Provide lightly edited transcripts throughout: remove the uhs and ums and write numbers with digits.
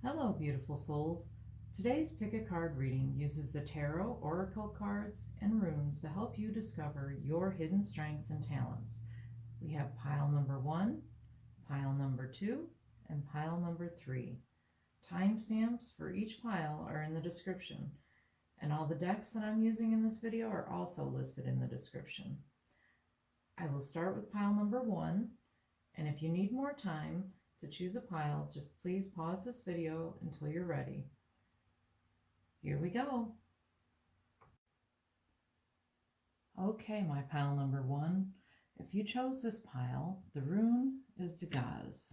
Hello, beautiful souls. Today's Pick a Card reading uses the Tarot, Oracle cards, and runes to help you discover your hidden strengths and talents. We have pile number 1, pile number 2, and pile number 3. Timestamps for each pile are in the description, and all the decks that I'm using in this video are also listed in the description. I will start with pile number 1, and if you need more time to choose a pile, just please pause this video until you're ready. Here we go. Okay, my pile number 1. If you chose this pile, the rune is Dagaz.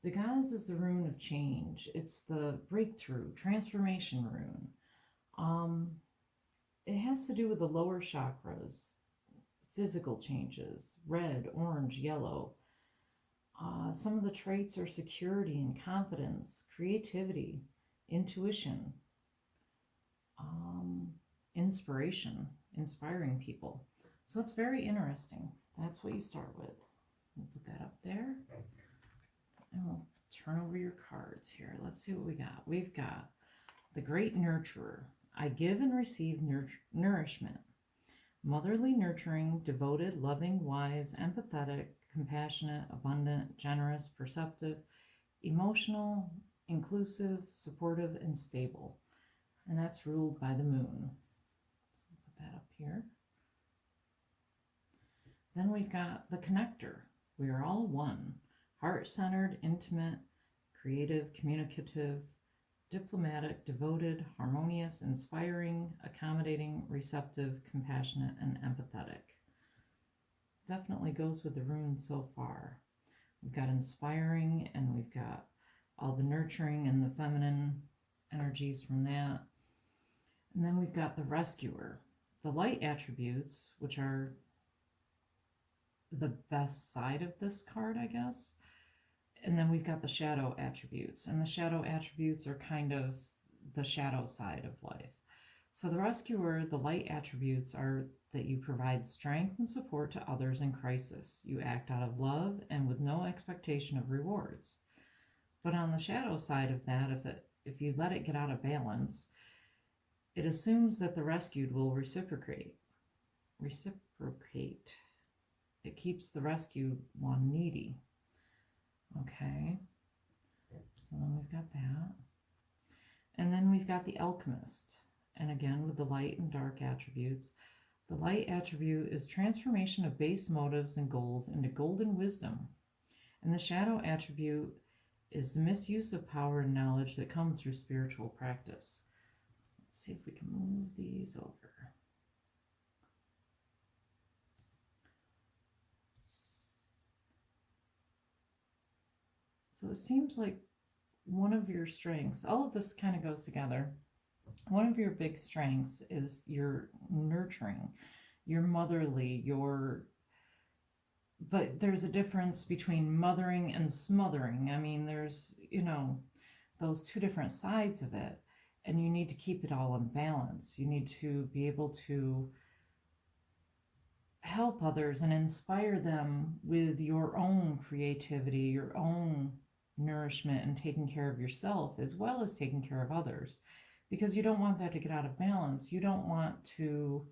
Dagaz is the rune of change. It's the breakthrough, transformation rune. It has to do with the lower chakras, physical changes, red, orange, yellow. Some of the traits are security and confidence, creativity, intuition, inspiration, inspiring people. So it's very interesting. That's what you start with. We'll put that up there. And we'll turn over your cards here. Let's see what we got. We've got the Great Nurturer. I give and receive nourishment. Motherly, nurturing, devoted, loving, wise, empathetic, compassionate, abundant, generous, perceptive, emotional, inclusive, supportive, and stable. And that's ruled by the moon. So we'll put that up here. Then we've got the Connector. We are all one. Heart-centered, intimate, creative, communicative, diplomatic, devoted, harmonious, inspiring, accommodating, receptive, compassionate, and empathetic. Definitely goes with the rune so far. We've got inspiring, and we've got all the nurturing and the feminine energies from that. And then we've got the Rescuer. The light attributes, which are the best side of this card, I guess. And then we've got the shadow attributes. And the shadow attributes are kind of the shadow side of life. So the Rescuer, the light attributes are that you provide strength and support to others in crisis. You act out of love and with no expectation of rewards. But on the shadow side of that, if you let it get out of balance, it assumes that the rescued will reciprocate. It keeps the rescued one needy. Okay, so then we've got that. And then we've got the Alchemist. And again, with the light and dark attributes. The light attribute is transformation of base motives and goals into golden wisdom. And the shadow attribute is the misuse of power and knowledge that come through spiritual practice. Let's see if we can move these over. So it seems like one of your strengths, all of this kind of goes together. One of your big strengths is your nurturing, your motherly, but there's a difference between mothering and smothering. I mean, there's, those two different sides of it, and you need to keep it all in balance. You need to be able to help others and inspire them with your own creativity, your own nourishment, and taking care of yourself as well as taking care of others, because you don't want that to get out of balance. You don't want to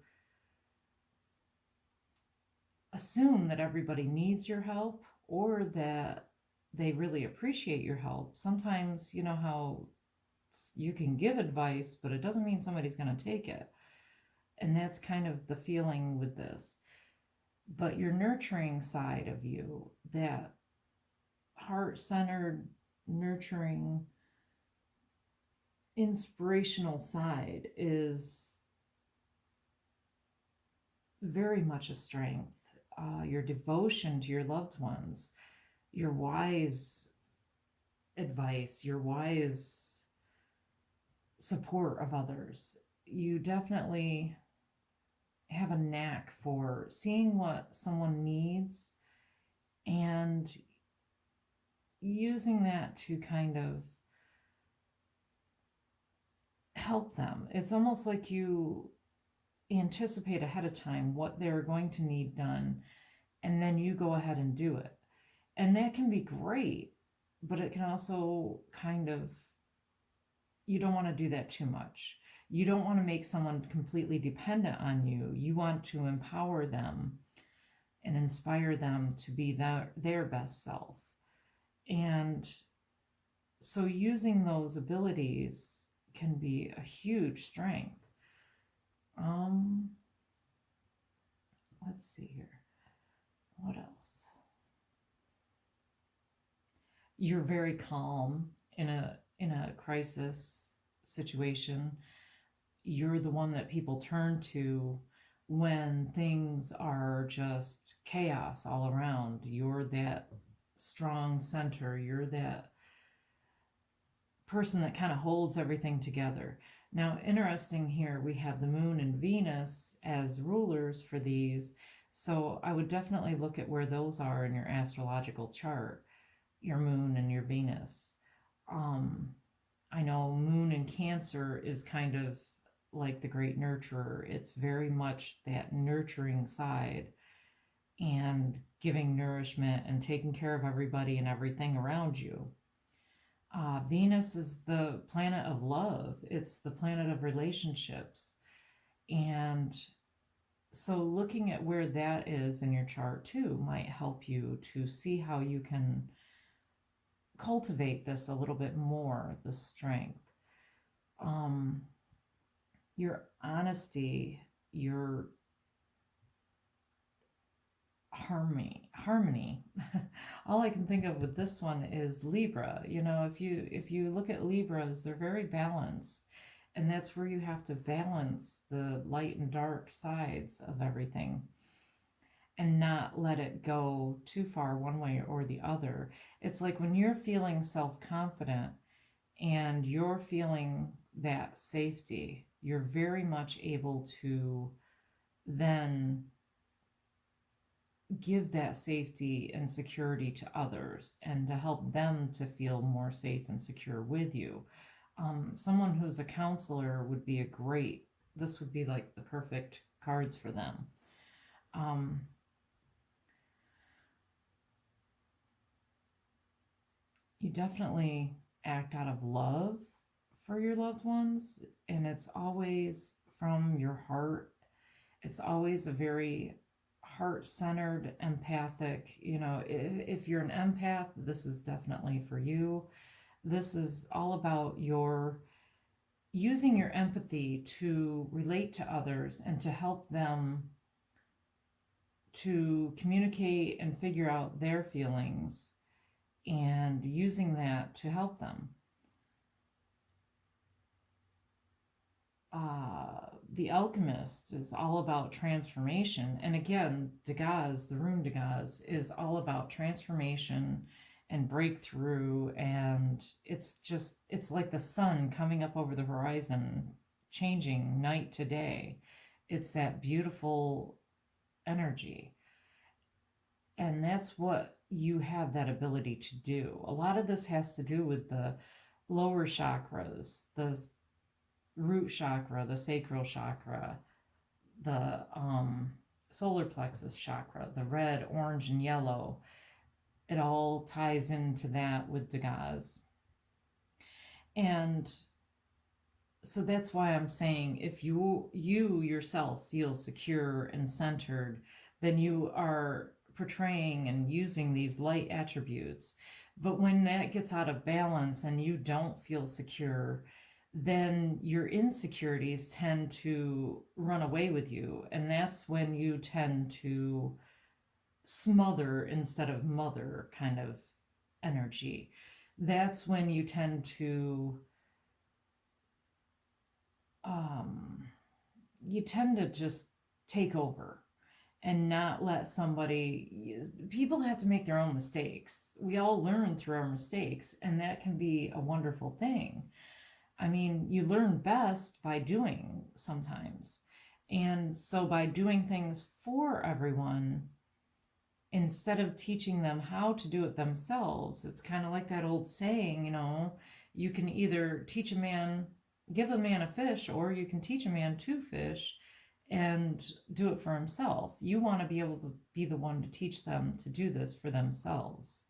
assume that everybody needs your help or that they really appreciate your help. Sometimes, you know how you can give advice, but it doesn't mean somebody's going to take it. And that's kind of the feeling with this. But your nurturing side of you, that heart-centered, nurturing, inspirational side, is very much a strength. Your devotion to your loved ones, your wise advice, your wise support of others. You definitely have a knack for seeing what someone needs and using that to kind of help them. It's almost like you anticipate ahead of time what they're going to need done, and then you go ahead and do it. And that can be great, but it can also kind of, you don't want to do that too much. You don't want to make someone completely dependent on you. You want to empower them and inspire them to be their best self. And so using those abilities can be a huge strength. Let's see here. What else? You're very calm in a crisis situation. You're the one that people turn to when things are just chaos all around. You're that strong center. You're that person that kind of holds everything together. Now, interesting here, we have the moon and Venus as rulers for these. So I would definitely look at where those are in your astrological chart, your moon and your Venus. I know moon in Cancer is kind of like the great nurturer. It's very much that nurturing side and giving nourishment and taking care of everybody and everything around you. Venus is the planet of love. It's the planet of relationships. And so looking at where that is in your chart too might help you to see how you can cultivate this a little bit more, the strength. Your honesty, your harmony. All I can think of with this one is Libra. You know, if you look at Libras, they're very balanced, and that's where you have to balance the light and dark sides of everything and not let it go too far one way or the other. It's like when you're feeling self-confident and you're feeling that safety, you're very much able to then give that safety and security to others and to help them to feel more safe and secure with you. Someone who's a counselor would be this would be like the perfect cards for them. You definitely act out of love for your loved ones, and it's always from your heart. It's always a very heart-centered, empathic, if you're an empath, this is definitely for you. This is all about using your empathy to relate to others and to help them to communicate and figure out their feelings and using that to help them. The Alchemist is all about transformation. And again, Degas, the rune Degas, is all about transformation and breakthrough. And it's like the sun coming up over the horizon, changing night to day. It's that beautiful energy. And that's what you have that ability to do. A lot of this has to do with the lower chakras, the root chakra, the sacral chakra, the solar plexus chakra, the red, orange, and yellow. It all ties into that with Degas. And so that's why I'm saying if you yourself feel secure and centered, then you are portraying and using these light attributes. But when that gets out of balance and you don't feel secure, then your insecurities tend to run away with you. And that's when you tend to smother instead of mother kind of energy. That's when you tend to just take over and not let people have to make their own mistakes. We all learn through our mistakes, and that can be a wonderful thing. I mean, you learn best by doing sometimes. And so by doing things for everyone, instead of teaching them how to do it themselves, it's kind of like that old saying, you can either give a man a fish, or you can teach a man to fish and do it for himself. You want to be able to be the one to teach them to do this for themselves.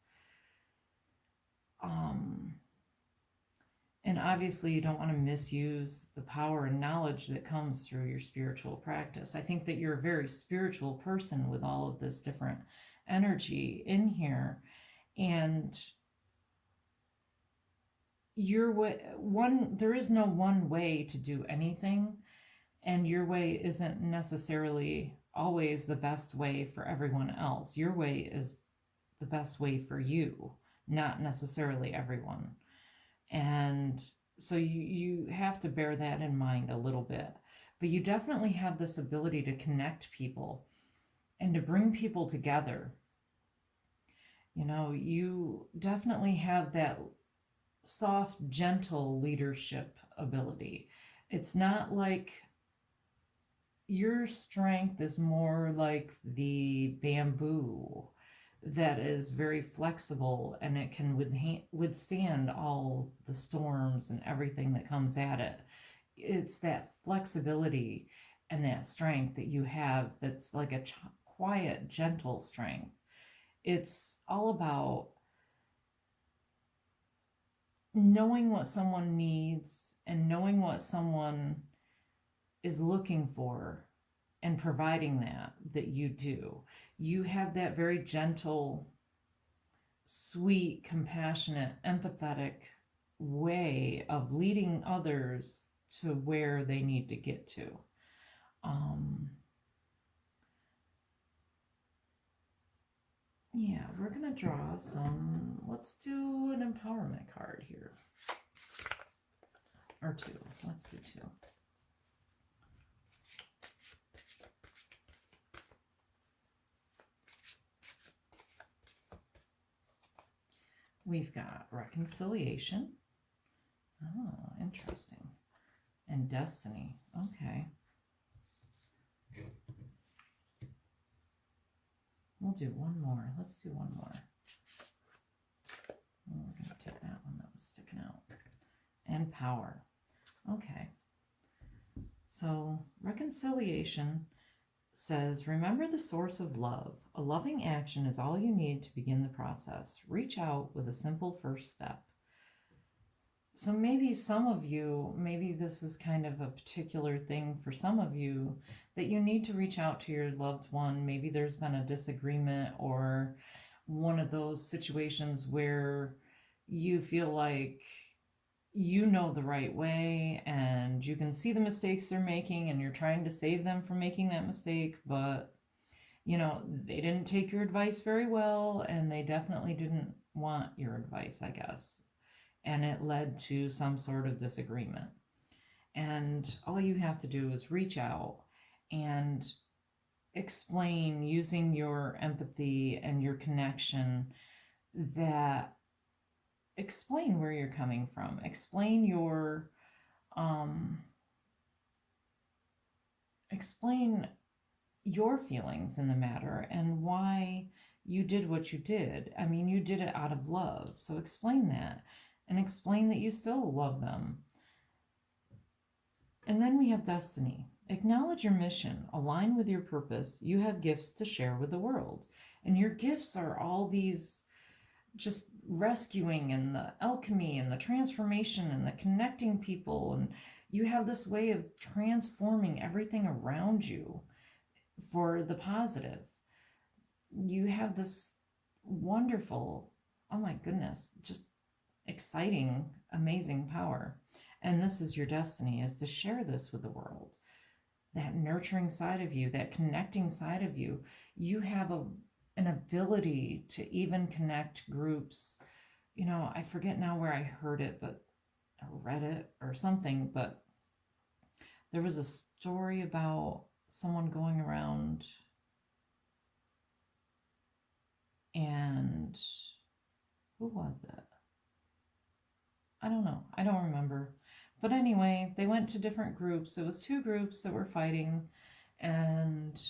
And obviously, you don't want to misuse the power and knowledge that comes through your spiritual practice. I think that you're a very spiritual person with all of this different energy in here. And your way, there is no one way to do anything. And your way isn't necessarily always the best way for everyone else. Your way is the best way for you, not necessarily everyone. And so you have to bear that in mind a little bit. But you definitely have this ability to connect people and to bring people together. You know, you definitely have that soft, gentle leadership ability. It's not like your strength is more like the bamboo that is very flexible, and it can withstand all the storms and everything that comes at it. It's that flexibility and that strength that you have that's like a quiet, gentle strength. It's all about knowing what someone needs and knowing what someone is looking for and providing that you do. You have that very gentle, sweet, compassionate, empathetic way of leading others to where they need to get to. Yeah, we're going to draw some. Let's do an empowerment card here. Or two. Let's do two. We've got reconciliation. Oh, interesting. And destiny. Okay. We'll do one more. Let's do one more. We're going to take that one that was sticking out. And power. Okay. So reconciliation says, remember the source of love. A loving action is all you need to begin the process. Reach out with a simple first step. So maybe some of you, maybe this is kind of a particular thing for some of you, that you need to reach out to your loved one. Maybe there's been a disagreement or one of those situations where you feel like you know the right way and you can see the mistakes they're making and you're trying to save them from making that mistake, but you know, they didn't take your advice very well and they definitely didn't want your advice, I guess. And it led to some sort of disagreement. And all you have to do is reach out and explain, using your empathy and your connection, that explain where you're coming from. Explain your feelings in the matter and why you did what you did. I mean, you did it out of love. So explain that. And explain that you still love them. And then we have destiny. Acknowledge your mission. Align with your purpose. You have gifts to share with the world. And your gifts are all these just rescuing and the alchemy and the transformation and the connecting people. And you have this way of transforming everything around you for the positive. You have this wonderful, oh my goodness, just exciting, amazing power. And this is your destiny, is to share this with the world. That nurturing side of you, that connecting side of you. You have an ability to even connect groups. You know, I forget now where I heard it, but I read it or something, but there was a story about someone going around and who was it? I don't know. I don't remember. But anyway, they went to different groups. It was two groups that were fighting and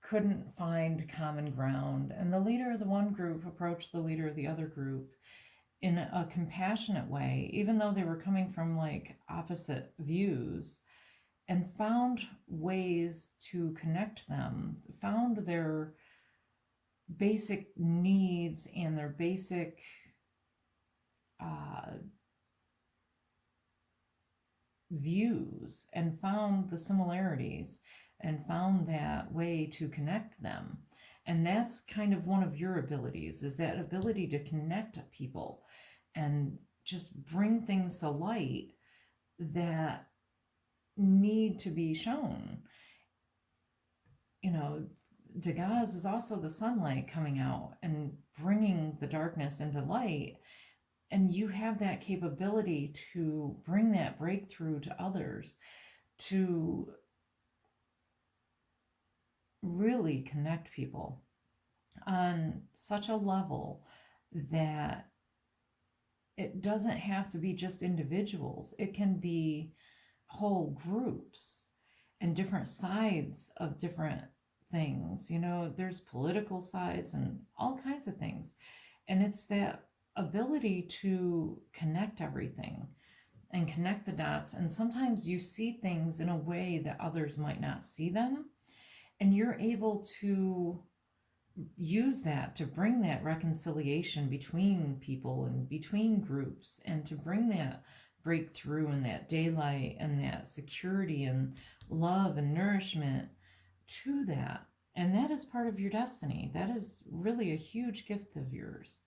couldn't find common ground. And the leader of the one group approached the leader of the other group in a compassionate way, even though they were coming from like opposite views, and found ways to connect them, found their basic needs and their basic views and found the similarities and found that way to connect them. And that's kind of one of your abilities, is that ability to connect people and just bring things to light that need to be shown. You know, Degas is also the sunlight coming out and bringing the darkness into light. And you have that capability to bring that breakthrough to others, to really connect people on such a level that it doesn't have to be just individuals. It can be whole groups and different sides of different things. You know, there's political sides and all kinds of things. And it's that ability to connect everything and connect the dots. And sometimes you see things in a way that others might not see them. And you're able to use that to bring that reconciliation between people and between groups, and to bring that breakthrough and that daylight and that security and love and nourishment to that. And that is part of your destiny. That is really a huge gift of yours.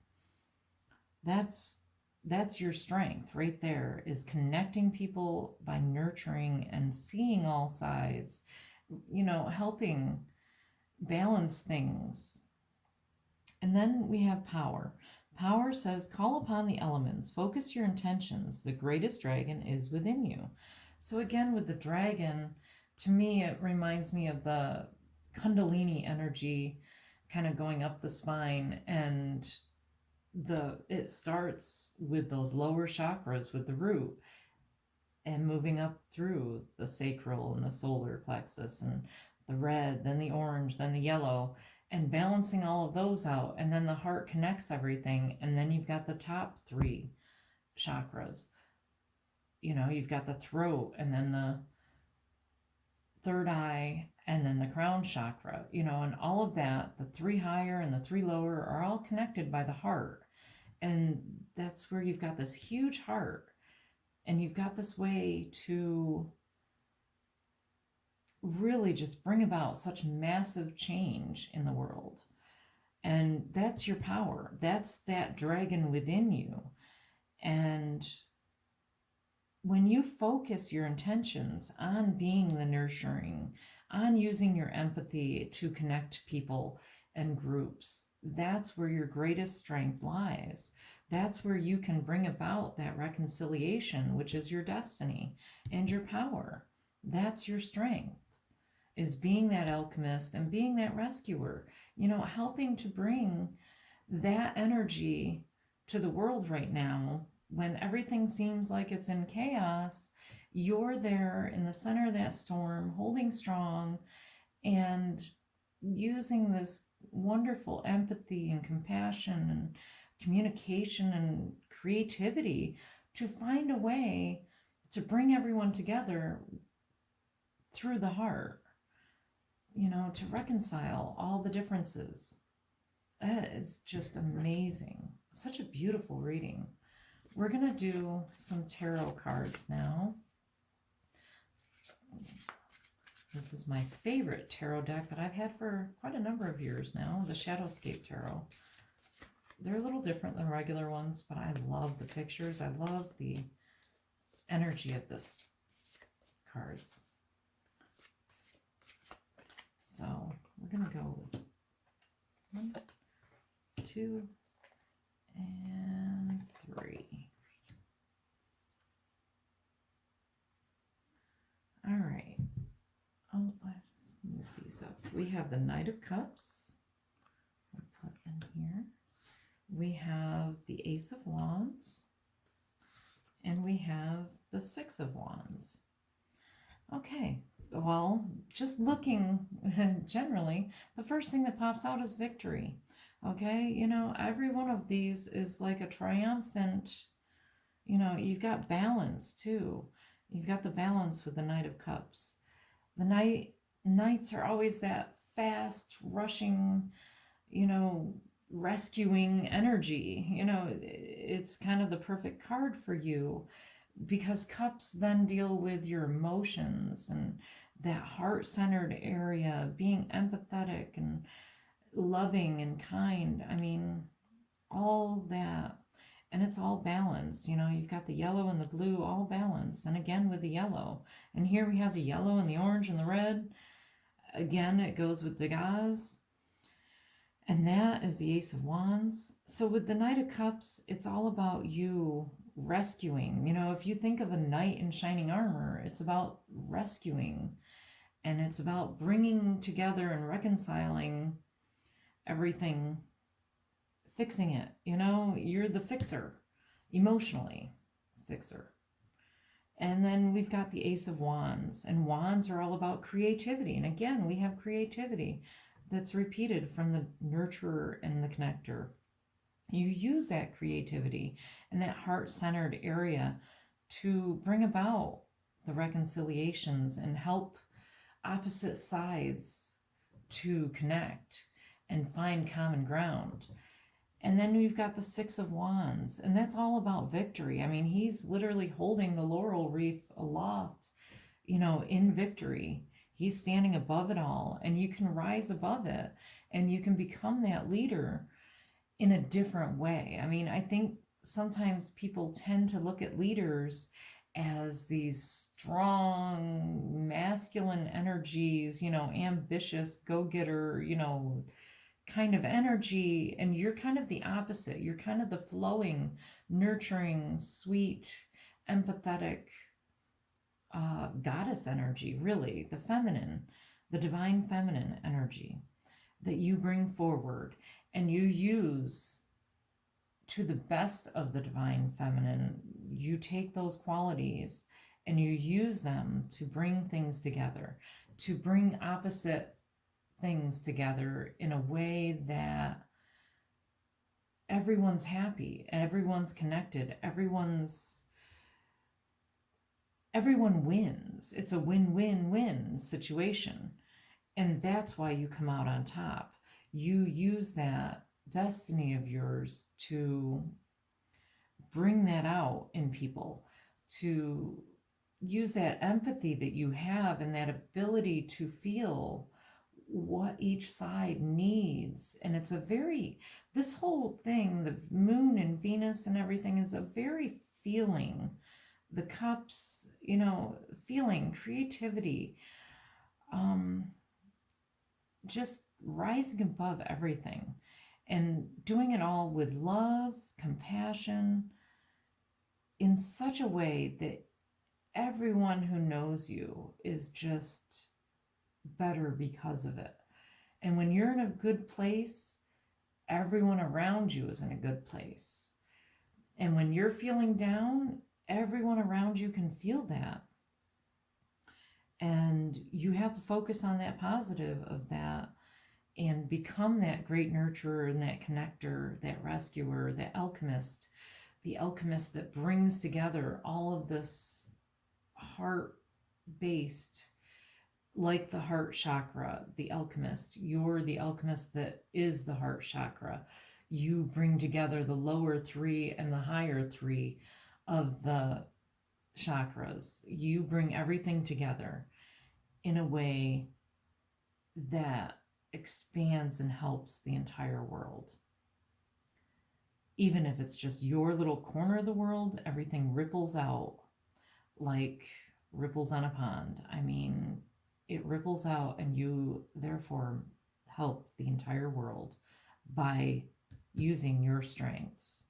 That's your strength right there, is connecting people by nurturing and seeing all sides, you know, helping balance things. And then we have power. Power says, call upon the elements, focus your intentions. The greatest dragon is within you. So again, with the dragon, to me, it reminds me of the Kundalini energy kind of going up the spine, and it starts with those lower chakras with the root and moving up through the sacral and the solar plexus and the red, then the orange, then the yellow, and balancing all of those out. And then the heart connects everything. And then you've got the top 3 chakras. You know, you've got the throat, and then the third eye, and then the crown chakra, you know, and all of that, the 3 higher and the 3 lower, are all connected by the heart. And that's where you've got this huge heart, and you've got this way to really just bring about such massive change in the world. And that's your power. That's that dragon within you. And when you focus your intentions on being the nurturing, on using your empathy to connect people and groups, that's where your greatest strength lies. That's where you can bring about that reconciliation, which is your destiny and your power. That's your strength, is being that alchemist and being that rescuer, you know, helping to bring that energy to the world right now. When everything seems like it's in chaos, you're there in the center of that storm, holding strong and using this wonderful empathy and compassion and communication and creativity to find a way to bring everyone together through the heart, you know, to reconcile all the differences. That is just amazing. Such a beautiful reading. We're going to do some tarot cards now. This is my favorite tarot deck that I've had for quite a number of years now, the Shadowscapes Tarot. They're a little different than regular ones, but I love the pictures. I love the energy of this cards. So we're going to go with 1, 2, and 3. All right. Oh, I move these up. We have the Knight of Cups. I'll put in here. We have the Ace of Wands. And we have the Six of Wands. Okay. Well, just looking generally, the first thing that pops out is victory. Okay, you know, every one of these is like a triumphant, you know, you've got balance too. You've got the balance with the Knight of Cups. The knights are always that fast, rushing, you know, rescuing energy. You know, it's kind of the perfect card for you, because cups then deal with your emotions and that heart-centered area, being empathetic and loving and kind. I mean, all that. And it's all balanced. You know, you've got the yellow and the blue all balanced. And again with the yellow. And here we have the yellow and the orange and the red. Again, it goes with Degas. And that is the Ace of Wands. So with the Knight of Cups, it's all about you rescuing. You know, if you think of a knight in shining armor, it's about rescuing. And it's about bringing together and reconciling everything, fixing it. You know, you're the fixer, emotionally fixer. And then we've got the Ace of Wands, and wands are all about creativity. And again, we have creativity that's repeated from the nurturer and the connector. You use that creativity and that heart-centered area to bring about the reconciliations and help opposite sides to connect and find common ground. And then we've got the Six of Wands, and that's all about victory. I mean, he's literally holding the laurel wreath aloft, you know, in victory. He's standing above it all, and you can rise above it, and you can become that leader in a different way. I mean, I think sometimes people tend to look at leaders as these strong, masculine energies, you know, ambitious, go-getter, you know, kind of energy, and you're kind of the opposite. You're kind of the flowing, nurturing, sweet, empathetic goddess energy, really, the feminine, the divine feminine energy that you bring forward and you use to the best of the divine feminine. You take those qualities and you use them to bring things together, to bring opposite things together in a way that everyone's happy, everyone's connected, everyone wins. It's a win-win-win situation. And that's why you come out on top. You use that destiny of yours to bring that out in people, to use that empathy that you have and that ability to feel what each side needs. And it's this whole thing, the moon and Venus and everything, is a very feeling. The cups, you know, feeling, creativity, just rising above everything and doing it all with love, compassion, in such a way that everyone who knows you is just better because of it. And when you're in a good place, everyone around you is in a good place. And when you're feeling down, everyone around you can feel that. And you have to focus on that positive of that and become that great nurturer and that connector, that rescuer, that alchemist, the alchemist that brings together all of this heart-based, like the heart chakra, the alchemist. You're the alchemist that is the heart chakra. You bring together the lower three and the higher three of the chakras. You bring everything together in a way that expands and helps the entire world. Even if it's just your little corner of the world, everything ripples out like ripples on a pond. I mean, it ripples out, and you therefore help the entire world by using your strengths.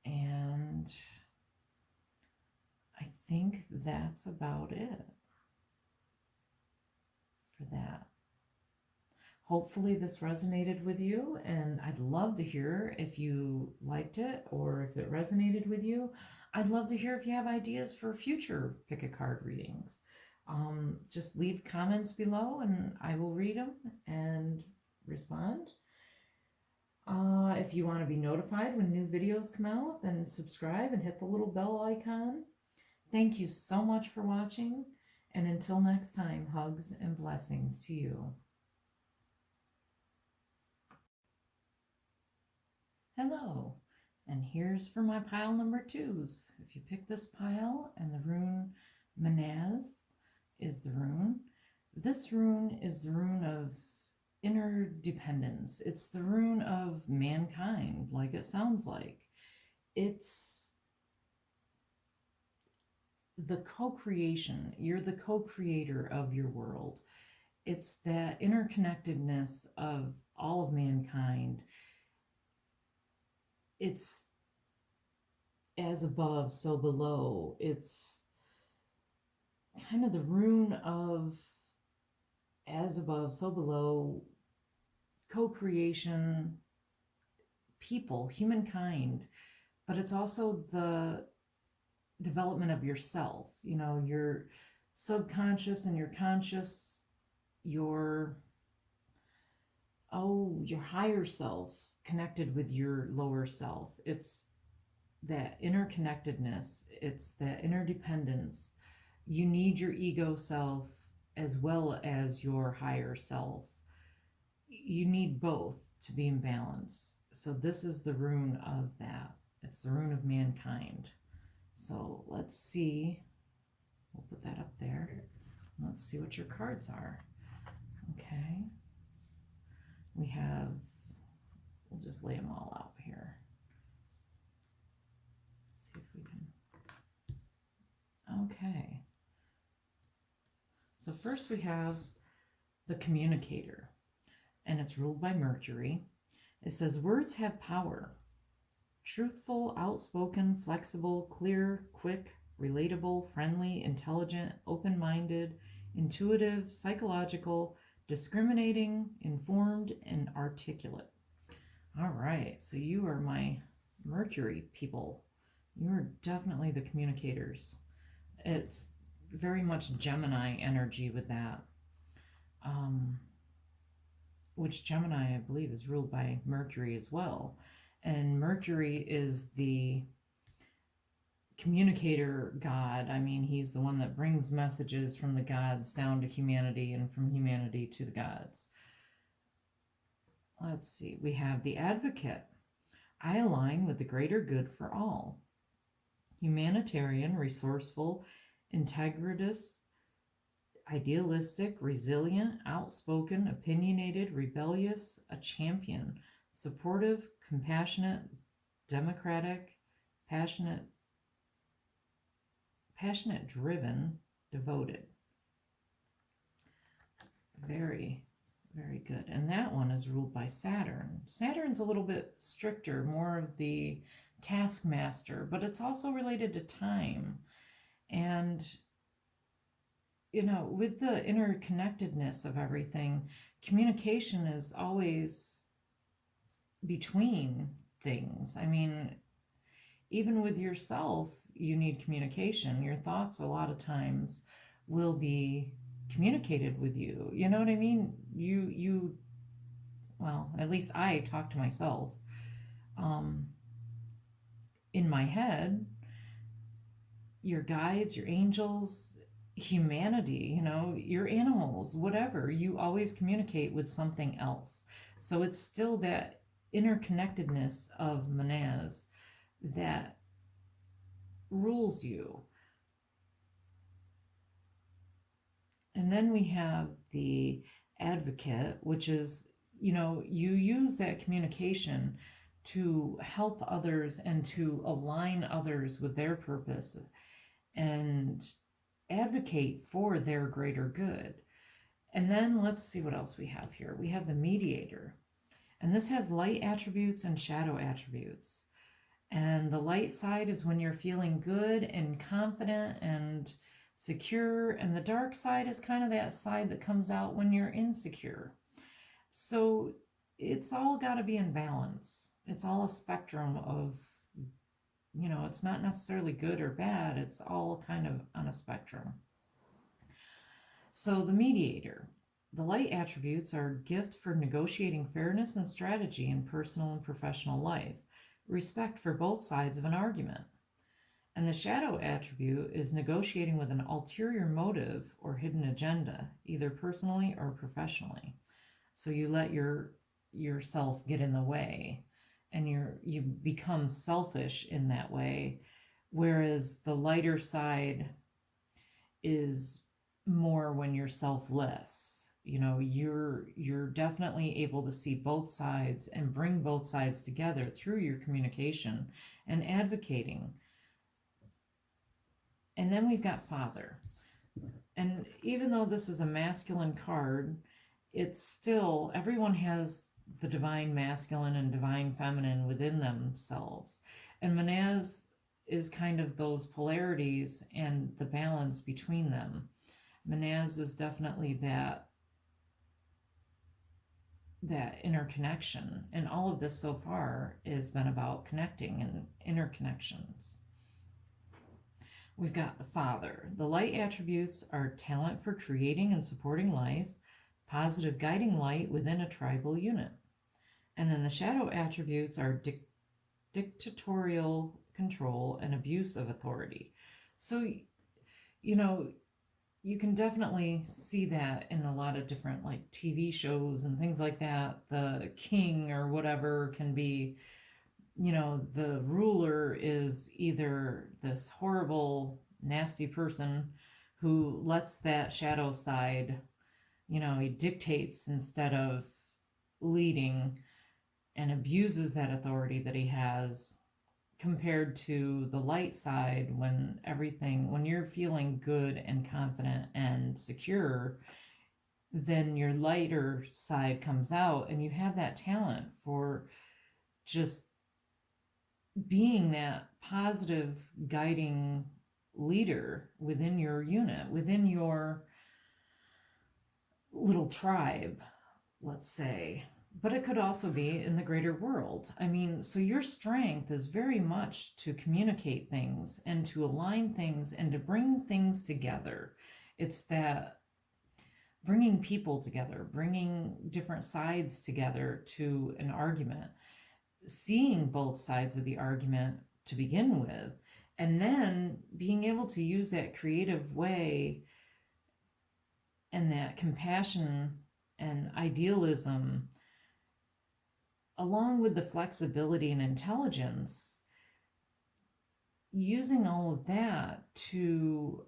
And I think that's about it for that. Hopefully this resonated with you, and I'd love to hear if you liked it or if it resonated with you. I'd love to hear if you have ideas for future pick a card readings. Just leave comments below and I will read them and respond. If you want to be notified when new videos come out, then subscribe and hit the little bell icon. Thank you so much for watching, and until next time, hugs and blessings to you. Hello, and here's for my pile number 2s. If you pick this pile and the rune Manaz is the rune, this rune is the rune of inner dependence. It's the rune of mankind, like it sounds like. It's the co-creation. You're the co-creator of your world. It's that interconnectedness of all of mankind. It's as above, so below. It's kind of the rune of as above, so below, co-creation, people, humankind, but it's also the development of yourself, your subconscious and your conscious, your higher self connected with your lower self. It's that interconnectedness, it's that interdependence. You need your ego self as well as your higher self. You need both to be in balance. So this is the rune of that. It's the rune of mankind. So let's see. We'll put that up there. Let's see what your cards are. Okay. We'll just lay them all out here. Let's see if we can. Okay. So first we have the communicator, and it's ruled by Mercury. It says, words have power. Truthful, outspoken, flexible, clear, quick, relatable, friendly, intelligent, open-minded, intuitive, psychological, discriminating, informed, and articulate. All right, so you are my Mercury people. You're definitely the communicators. It's very much Gemini energy with that. Which Gemini, I believe, is ruled by Mercury as well. And Mercury is the communicator god. I mean, he's the one that brings messages from the gods down to humanity and from humanity to the gods. Let's see. We have the advocate. I align with the greater good for all. Humanitarian, resourceful, integritous, idealistic, resilient, outspoken, opinionated, rebellious, a champion, supportive, compassionate, democratic, passionate, driven, devoted. Very, very good. And that one is ruled by Saturn. Saturn's a little bit stricter, more of the taskmaster, but it's also related to time. And with the interconnectedness of everything, communication is always between things. I mean, even with yourself, you need communication. Your thoughts a lot of times will be communicated with you. You know what I mean? Well, at least I talk to myself. In my head, your guides, your angels, humanity, your animals, whatever, you always communicate with something else. So it's still that interconnectedness of Manaz that rules you. And then we have the advocate, which is, you use that communication to help others and to align others with their purpose and advocate for their greater good. And then let's see what else we have here. We have the mediator, and this has light attributes and shadow attributes. And the light side is when you're feeling good and confident and secure, and the dark side is kind of that side that comes out when you're insecure. So it's all got to be in balance. It's all a spectrum of, it's not necessarily good or bad. It's all kind of on a spectrum. So the mediator, the light attributes are gift for negotiating fairness and strategy in personal and professional life, respect for both sides of an argument. And the shadow attribute is negotiating with an ulterior motive or hidden agenda, either personally or professionally. So you let yourself get in the way. and you become selfish in that way, whereas the lighter side is more when you're selfless. You're definitely able to see both sides and bring both sides together through your communication and advocating. And then we've got Father. And even though this is a masculine card, it's still, everyone has the divine masculine and divine feminine within themselves. And Manaz is kind of those polarities and the balance between them. Manaz is definitely that interconnection, and all of this so far has been about connecting and interconnections. We've got the Father. The light attributes are talent for creating and supporting life, positive guiding light within a tribal unit. And then the shadow attributes are dictatorial control and abuse of authority. So, you can definitely see that in a lot of different like TV shows and things like that. The king or whatever can be, the ruler is either this horrible, nasty person who lets that shadow side, he dictates instead of leading and abuses that authority that he has, compared to the light side when you're feeling good and confident and secure, then your lighter side comes out and you have that talent for just being that positive guiding leader within your unit, within your little tribe, let's say. But it could also be in the greater world. So your strength is very much to communicate things and to align things and to bring things together. It's that bringing people together, bringing different sides together to an argument, seeing both sides of the argument to begin with, and then being able to use that creative way and that compassion and idealism, along with the flexibility and intelligence, using all of that to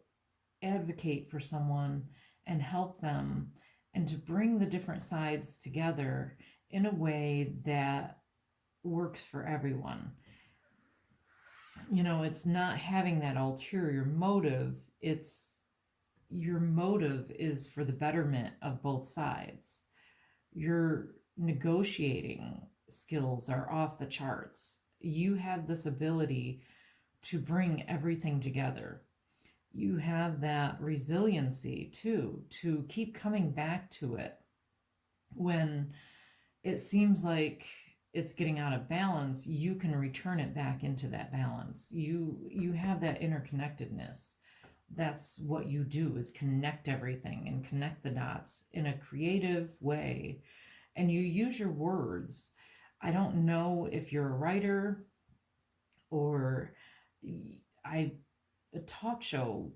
advocate for someone and help them and to bring the different sides together in a way that works for everyone. It's not having that ulterior motive. It's your motive is for the betterment of both sides. Your negotiating skills are off the charts. You have this ability to bring everything together. You have that resiliency too, to keep coming back to it when it seems like it's getting out of balance. You can return it back into that balance. You have that interconnectedness. That's what you do, is connect everything and connect the dots in a creative way. And you use your words. I don't know if you're a writer or a talk show,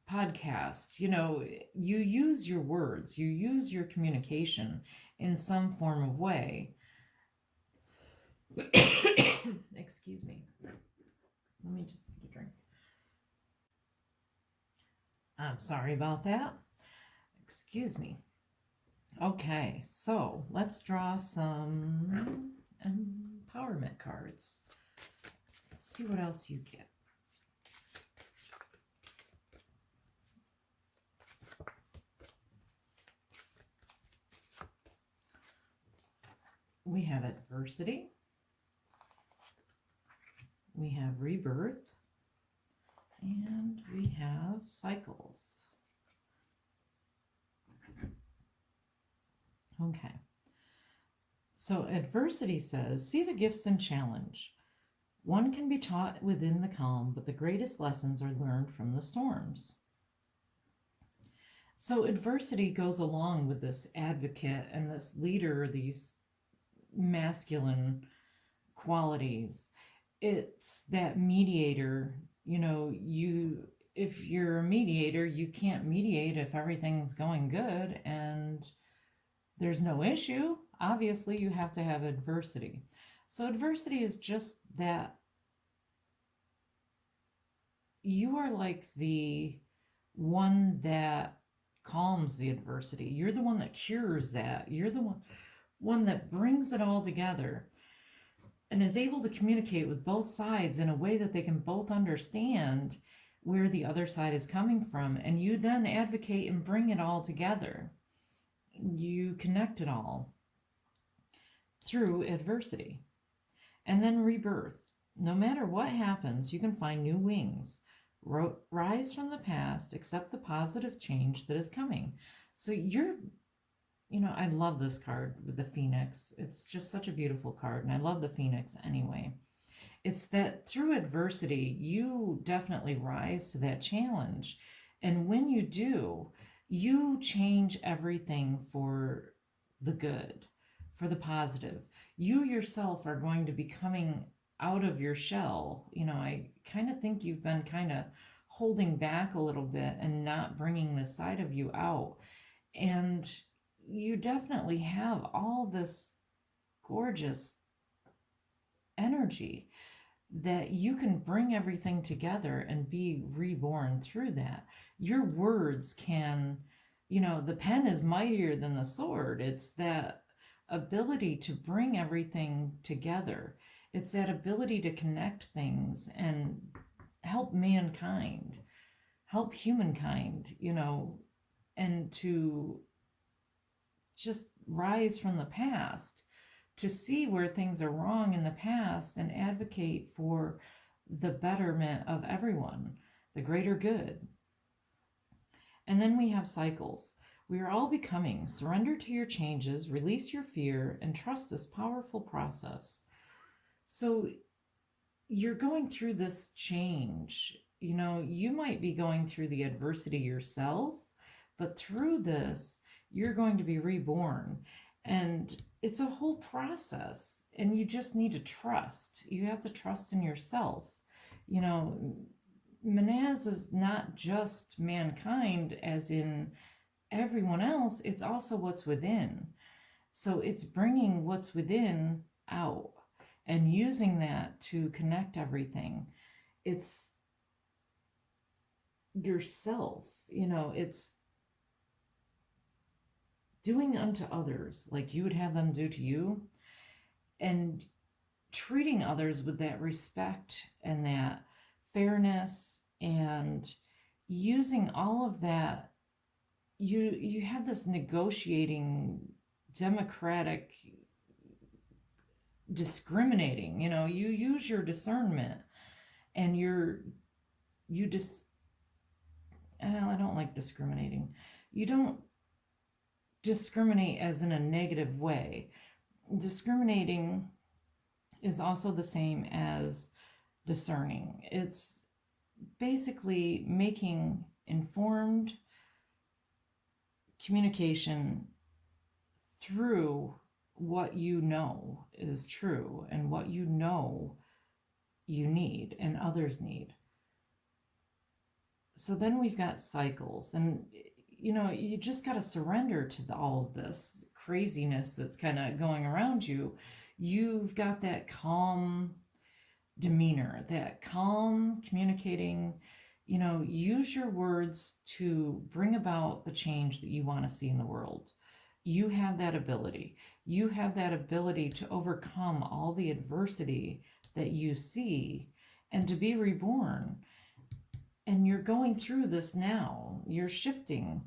podcast, you use your words, you use your communication in some form of way. Excuse me. Let me just get a drink. I'm sorry about that. Excuse me. Okay, so let's draw some empowerment cards. Let's see what else you get. We have adversity. We have rebirth. And we have cycles. Okay. So adversity says, see the gifts and challenge. One can be taught within the calm, but the greatest lessons are learned from the storms. So adversity goes along with this advocate and this leader, these masculine qualities. It's that mediator. If you're a mediator, you can't mediate if everything's going good and there's no issue. Obviously, you have to have adversity. So adversity is just that you are like the one that calms the adversity. You're the one that cures that. You're the one that brings it all together and is able to communicate with both sides in a way that they can both understand where the other side is coming from. And you then advocate and bring it all together. You connect it all through adversity. And then rebirth. No matter what happens, you can find new wings. Rise from the past, accept the positive change that is coming. So I love this card with the Phoenix. It's just such a beautiful card, and I love the Phoenix anyway. It's that through adversity, you definitely rise to that challenge. And when you do, you change everything for the good, for the positive. You yourself are going to be coming out of your shell. I kind of think you've been kind of holding back a little bit and not bringing this side of you out. And you definitely have all this gorgeous energy that you can bring everything together and be reborn through that. Your words can, the pen is mightier than the sword. It's that ability to bring everything together. It's that ability to connect things and help mankind, help humankind, and to just rise from the past, to see where things are wrong in the past and advocate for the betterment of everyone, the greater good. And then we have cycles. We are all becoming. Surrender to your changes, release your fear, and trust this powerful process. So you're going through this change. You might be going through the adversity yourself, but through this, you're going to be reborn. And it's a whole process. And you just need to trust. You have to trust in yourself. Manaz is not just mankind as in everyone else, it's also what's within. So it's bringing what's within out and using that to connect everything. It's yourself, it's doing unto others like you would have them do to you, and treating others with that respect and that fairness, and using all of that. You have this negotiating, democratic, discriminating, you use your discernment, and I don't like discriminating. You don't discriminate as in a negative way. Discriminating is also the same as discerning. It's basically making informed communication through what you know is true and what you know you need and others need. So then we've got cycles, and you just got to surrender to all of this craziness that's kind of going around you. You've got that calm demeanor, that calm communicating. Use your words to bring about the change that you want to see in the world. You have that ability. You have that ability to overcome all the adversity that you see and to be reborn. And you're going through this now. You're shifting.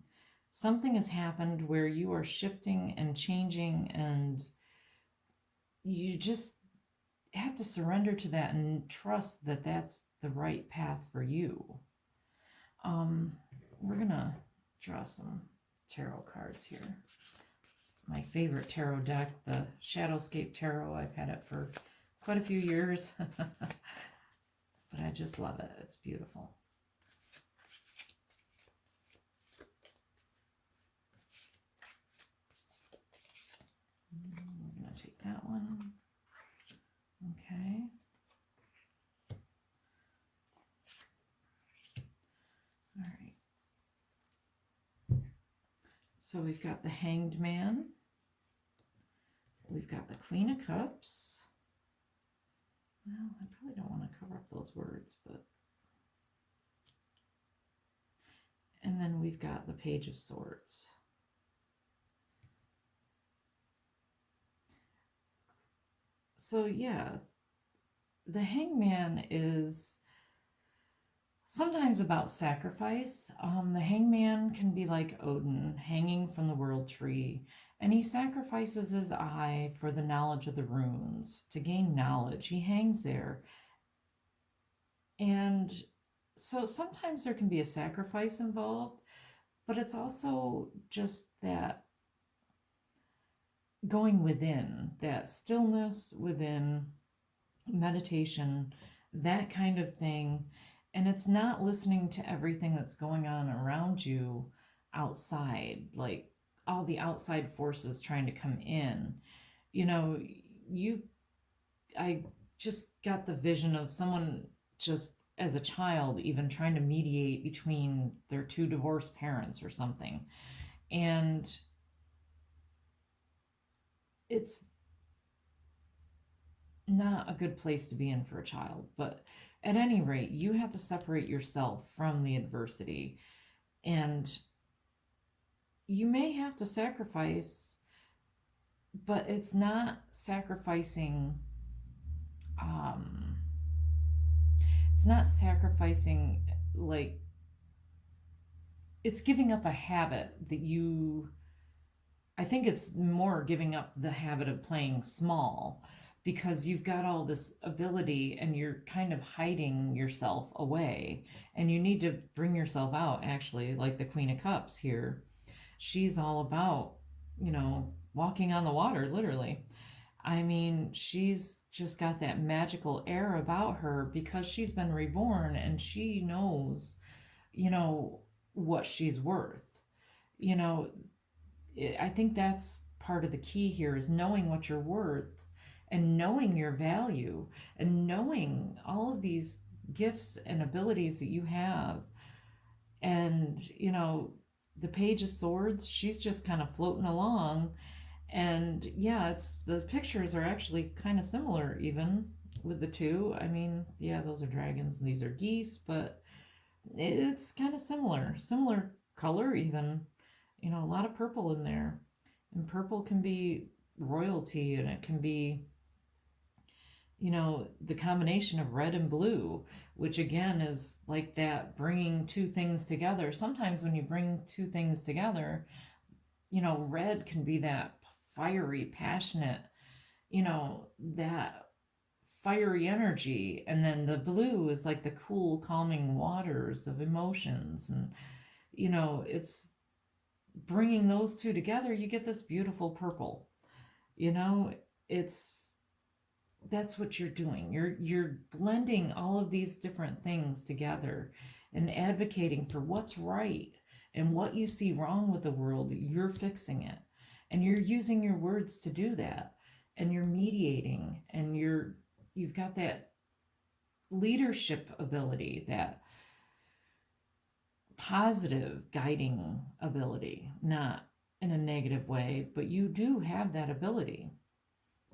Something has happened where you are shifting and changing, and you just have to surrender to that and trust that that's the right path for you. We're gonna draw some tarot cards here. My favorite tarot deck, the Shadowscapes Tarot. I've had it for quite a few years, but I just love it. It's beautiful. We're gonna take that one. Okay. All right. So we've got the Hanged Man. We've got the Queen of Cups. well, I probably don't want to cover up those words, but. And then we've got the Page of Swords. So yeah, the Hangman is sometimes about sacrifice. The Hangman can be like Odin, hanging from the world tree, and he sacrifices his eye for the knowledge of the runes, to gain knowledge. He hangs there. And so sometimes there can be a sacrifice involved, but it's also just that going within, that stillness within, meditation, that kind of thing. And it's not listening to everything that's going on around you outside, like all the outside forces trying to come in. You know, I just got the vision of someone just as a child even trying to mediate between their two divorced parents or something. And it's not a good place to be in for a child. But at any rate, you have to separate yourself from the adversity. And you may have to sacrifice, but it's not sacrificing. It's not sacrificing like it's giving up a habit that you. I think it's more giving up the habit of playing small, because you've got all this ability and you're kind of hiding yourself away, and you need to bring yourself out, actually, like the Queen of Cups here. She's all about, walking on the water, literally. I mean, she's just got that magical air about her because she's been reborn and she knows, what she's worth. You know, I think that's part of the key here, is knowing what you're worth and knowing your value and knowing all of these gifts and abilities that you have. And, the Page of Swords, she's just kind of floating along. And yeah, it's the pictures are actually kind of similar, even with the two. I mean, yeah, those are dragons and these are geese, but it's kind of similar color, even. A lot of purple in there. And purple can be royalty, and it can be, the combination of red and blue, which again is like that bringing two things together. Sometimes when you bring two things together, red can be that fiery, passionate, that fiery energy. And then the blue is like the cool, calming waters of emotions. And, it's bringing those two together, you get this beautiful purple. It's that's what you're doing. You're blending all of these different things together and advocating for what's right, and what you see wrong with the world, you're fixing it. And you're using your words to do that. And you're mediating, and you've got that leadership ability, that positive guiding ability, not in a negative way, but you do have that ability.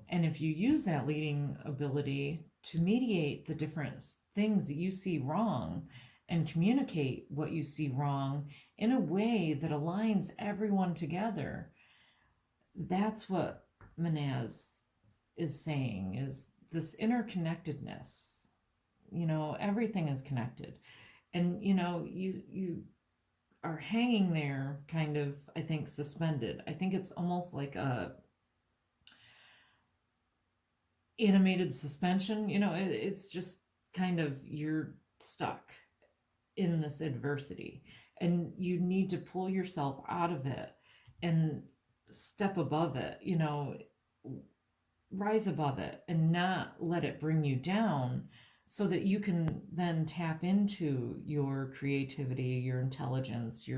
And if you use that leading ability to mediate the different things that you see wrong and communicate what you see wrong in a way that aligns everyone together, that's what Manaz is saying, is this interconnectedness. Everything is connected. And, you are hanging there kind of, I think, suspended. I think it's almost like a animated suspension. It's just kind of, you're stuck in this adversity, and you need to pull yourself out of it and step above it, rise above it, and not let it bring you down, so that you can then tap into your creativity, your intelligence,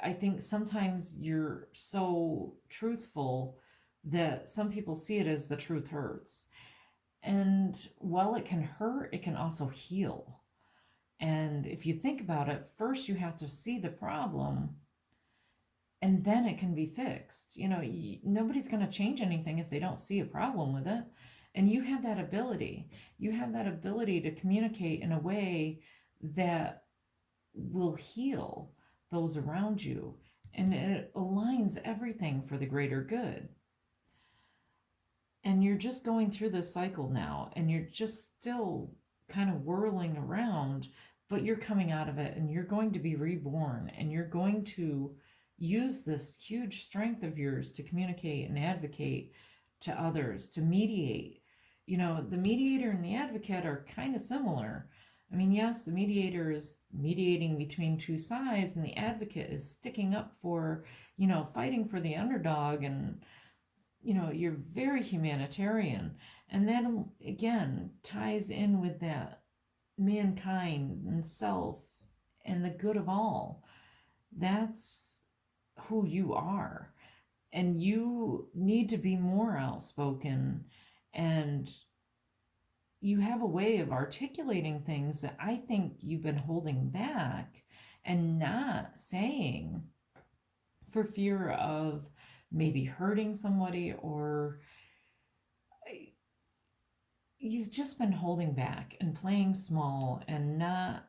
I think sometimes you're so truthful that some people see it as the truth hurts. And while it can hurt, it can also heal. And if you think about it, first you have to see the problem, and then it can be fixed. Nobody's going to change anything if they don't see a problem with it. And you have that ability. You have that ability to communicate in a way that will heal those around you. And it aligns everything for the greater good. And you're just going through this cycle now, and you're just still kind of whirling around, but you're coming out of it, and you're going to be reborn, and you're going to use this huge strength of yours to communicate and advocate to others, to mediate. You know, the mediator and the advocate are kind of similar. I mean, yes, the mediator is mediating between two sides, and the advocate is sticking up for, you know, fighting for the underdog, and, you know, you're very humanitarian. And that, again, ties in with that mankind and self and the good of all. That's who you are. And you need to be more outspoken, and you have a way of articulating things that I think you've been holding back and not saying for fear of maybe hurting somebody, or you've just been holding back and playing small and not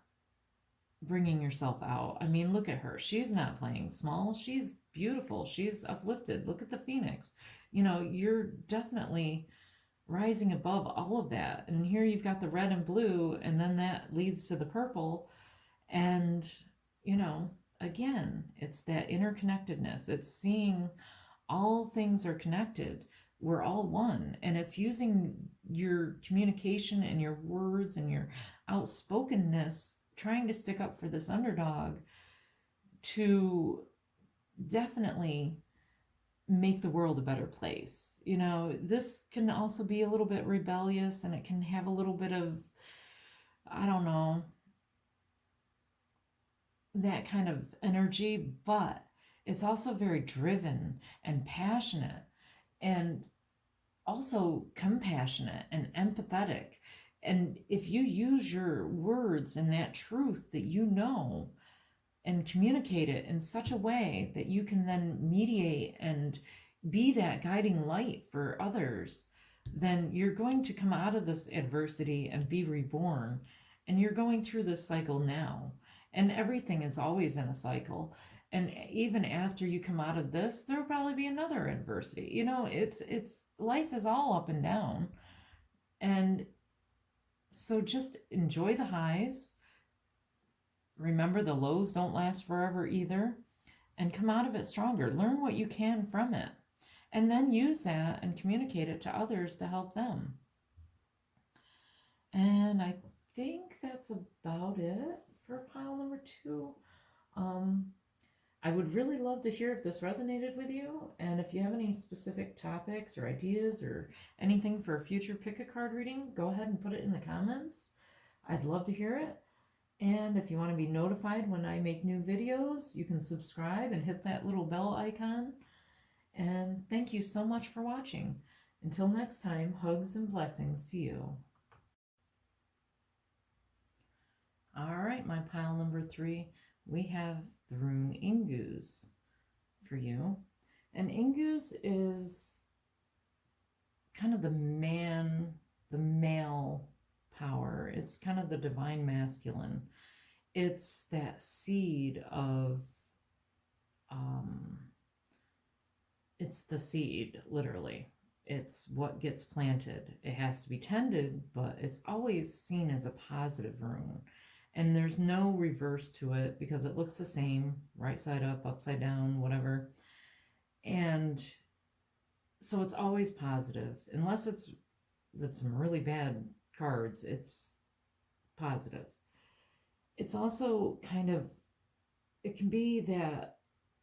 bringing yourself out. I mean, look at her. She's not playing small. She's beautiful. She's uplifted. Look at the phoenix. You know, you're definitely rising above all of that. And here you've got the red and blue, and then that leads to the purple. And, you know, again, it's that interconnectedness. It's seeing all things are connected. We're all one. And it's using your communication and your words and your outspokenness, trying to stick up for this underdog, to definitely make the world a better place. You know, this can also be a little bit rebellious, and it can have a little bit of, I don't know, that kind of energy, but it's also very driven and passionate, and also compassionate and empathetic. And if you use your words and that truth that you know, and communicate it in such a way that you can then mediate and be that guiding light for others, then you're going to come out of this adversity and be reborn. And you're going through this cycle now. And everything is always in a cycle. And even after you come out of this, there'll probably be another adversity. You know, it's life is all up and down. And so just enjoy the highs. Remember, the lows don't last forever either, and come out of it stronger. Learn what you can from it, and then use that and communicate it to others to help them. And I think that's about it for pile number 2. I would really love to hear if this resonated with you, and if you have any specific topics or ideas or anything for a future pick a card reading, go ahead and put it in the comments. I'd love to hear it. And if you want to be notified when I make new videos, you can subscribe and hit that little bell icon. And thank you so much for watching. Until next time, hugs and blessings to you. All right, my pile number 3, we have the rune Ingus for you. And Ingus is kind of the male power. It's kind of the divine masculine. It's that seed of, it's the seed, literally. It's what gets planted. It has to be tended, but it's always seen as a positive rune. And there's no reverse to it because it looks the same, right side up, upside down, whatever. And so it's always positive, unless it's with some really bad cards, it's positive. It's also kind of, it can be that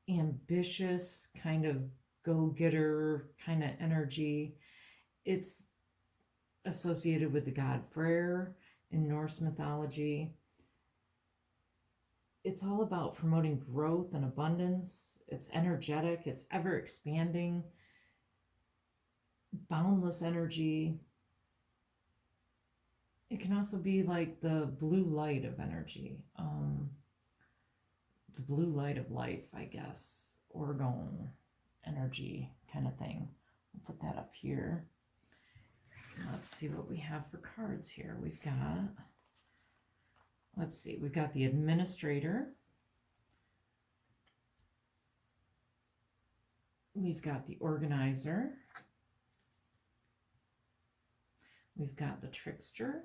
ambitious kind of go-getter kind of energy. It's associated with the god Freyr in Norse mythology. It's all about promoting growth and abundance. It's energetic, it's ever expanding, boundless energy. It can also be like the blue light of energy, the blue light of life, I guess, orgone energy kind of thing. I'll put that up here. Let's see what we have for cards here. We've got, let's see, we've got the administrator. We've got the organizer. We've got the trickster.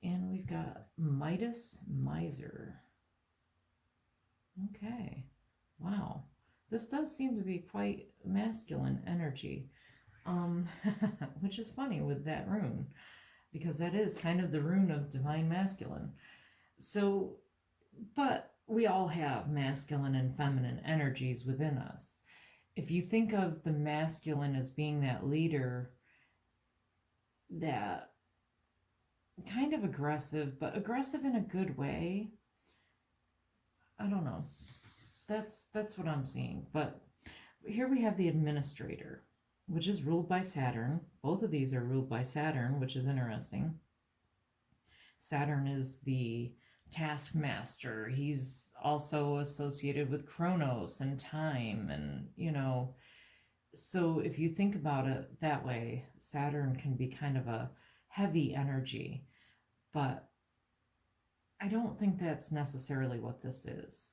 And we've got Midas Miser. Okay. Wow. This does seem to be quite masculine energy. Which is funny with that rune, because that is kind of the rune of divine masculine. So, but we all have masculine and feminine energies within us. If you think of the masculine as being that leader, that kind of aggressive, but aggressive in a good way. I don't know. That's what I'm seeing. But here we have the administrator, which is ruled by Saturn. Both of these are ruled by Saturn, which is interesting. Saturn is the taskmaster. He's also associated with Chronos and time, and so if you think about it that way, Saturn can be kind of a heavy energy, but I don't think that's necessarily what this is.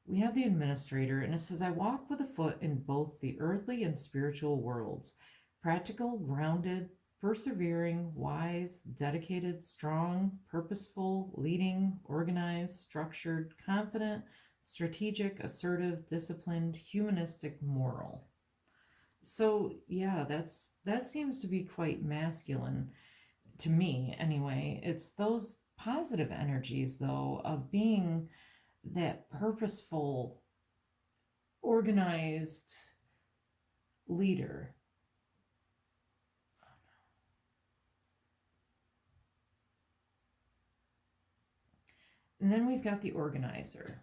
We have the administrator, and it says, I walk with a foot in both the earthly and spiritual worlds. Practical, grounded, persevering, wise, dedicated, strong, purposeful, leading, organized, structured, confident, strategic, assertive, disciplined, humanistic, moral. So yeah, that seems to be quite masculine to me anyway. It's those positive energies though of being that purposeful, organized leader. And then we've got the organizer.